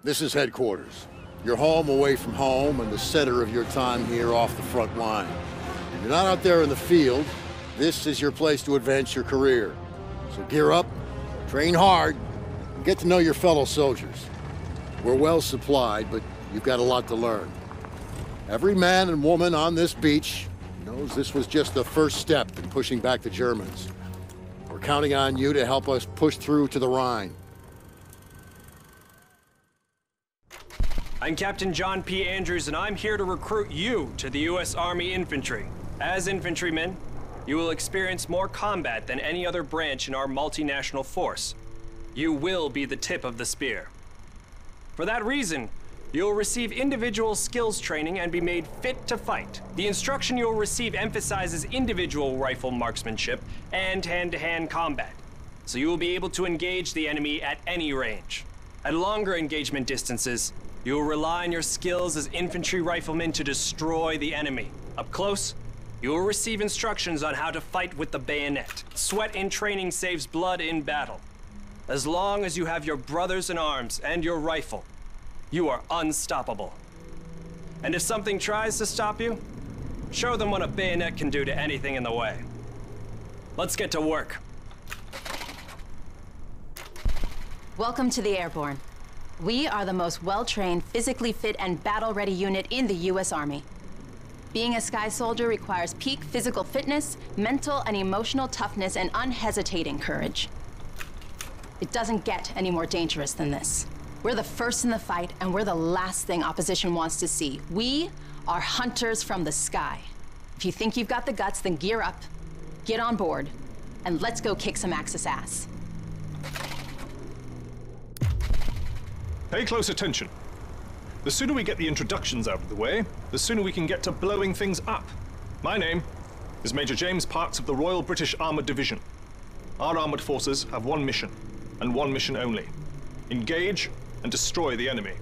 This is headquarters. Your home away from home and the center of your time here off the front line. If you're not out there in the field, this is your place to advance your career. So gear up, train hard, and get to know your fellow soldiers. We're well supplied, but you've got a lot to learn. Every man and woman on this beach knows this was just the first step in pushing back the Germans. We're counting on you to help us push through to the Rhine. I'm Captain John P. Andrews, and I'm here to recruit you to the U.S. Army Infantry. As infantrymen, you will experience more combat than any other branch in our multinational force. You will be the tip of the spear. For that reason, you'll receive individual skills training and be made fit to fight. The instruction you'll receive emphasizes individual rifle marksmanship and hand-to-hand combat, so you will be able to engage the enemy at any range. At longer engagement distances, you will rely on your skills as infantry riflemen to destroy the enemy. Up close, you will receive instructions on how to fight with the bayonet. Sweat in training saves blood in battle. As long as you have your brothers in arms and your rifle, you are unstoppable. And if something tries to stop you, show them what a bayonet can do to anything in the way. Let's get to work. Welcome to the Airborne. We are the most well-trained, physically fit, and battle-ready unit in the U.S. Army. Being a Sky Soldier requires peak physical fitness, mental and emotional toughness, and unhesitating courage. It doesn't get any more dangerous than this. We're the first in the fight, and we're the last thing opposition wants to see. We are hunters from the sky. If you think you've got the guts, then gear up, get on board, and let's go kick some Axis ass. Pay close attention. The sooner we get the introductions out of the way, the sooner we can get to blowing things up. My name is Major James Parks of the Royal British Armoured Division. Our armoured forces have one mission, and one mission only. Engage and destroy the enemy.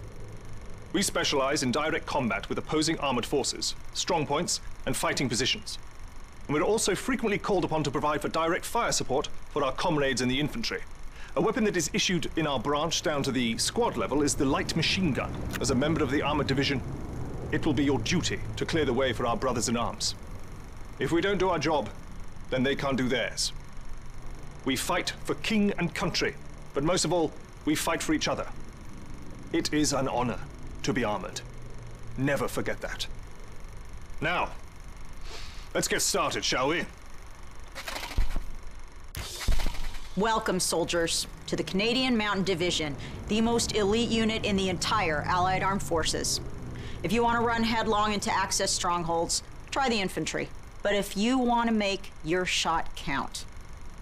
We specialize in direct combat with opposing armoured forces, strong points, and fighting positions. And we're also frequently called upon to provide for direct fire support for our comrades in the infantry. A weapon that is issued in our branch down to the squad level is the light machine gun. As a member of the armored division, it will be your duty to clear the way for our brothers in arms. If we don't do our job, then they can't do theirs. We fight for king and country, but most of all, we fight for each other. It is an honor to be armored. Never forget that. Now, let's get started, shall we? Welcome, soldiers, to the Canadian Mountain Division, the most elite unit in the entire Allied Armed Forces. If you want to run headlong into Axis strongholds, try the infantry. But if you want to make your shot count,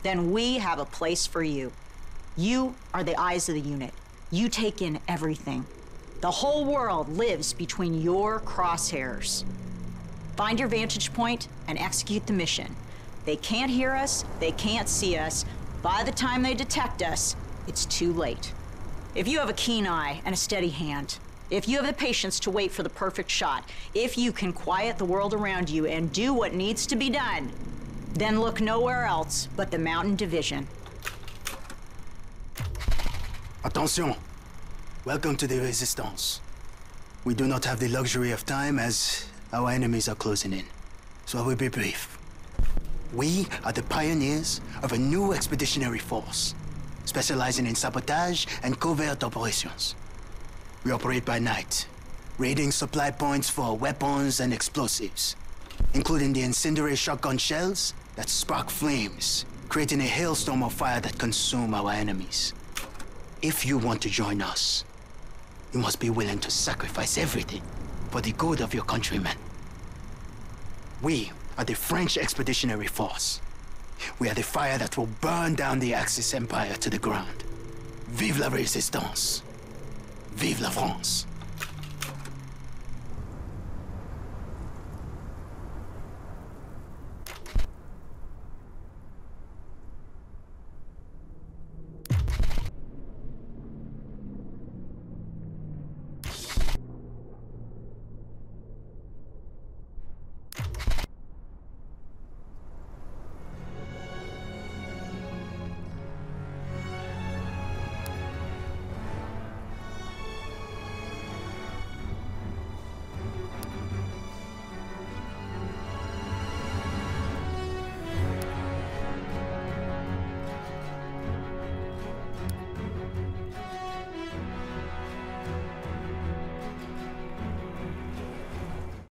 then we have a place for you. You are the eyes of the unit. You take in everything. The whole world lives between your crosshairs. Find your vantage point and execute the mission. They can't hear us, they can't see us. By the time they detect us, it's too late. If you have a keen eye and a steady hand, if you have the patience to wait for the perfect shot, if you can quiet the world around you and do what needs to be done, then look nowhere else but the Mountain Division. Attention! Welcome to the Resistance. We do not have the luxury of time as our enemies are closing in, so I will be brief. We are the pioneers of a new expeditionary force, specializing in sabotage and covert operations. We operate by night, raiding supply points for weapons and explosives, including the incendiary shotgun shells that spark flames, creating a hailstorm of fire that consume our enemies. If you want to join us, you must be willing to sacrifice everything for the good of your countrymen. We are the French Expeditionary Force. We are the fire that will burn down the Axis Empire to the ground. Vive la Résistance! Vive la France!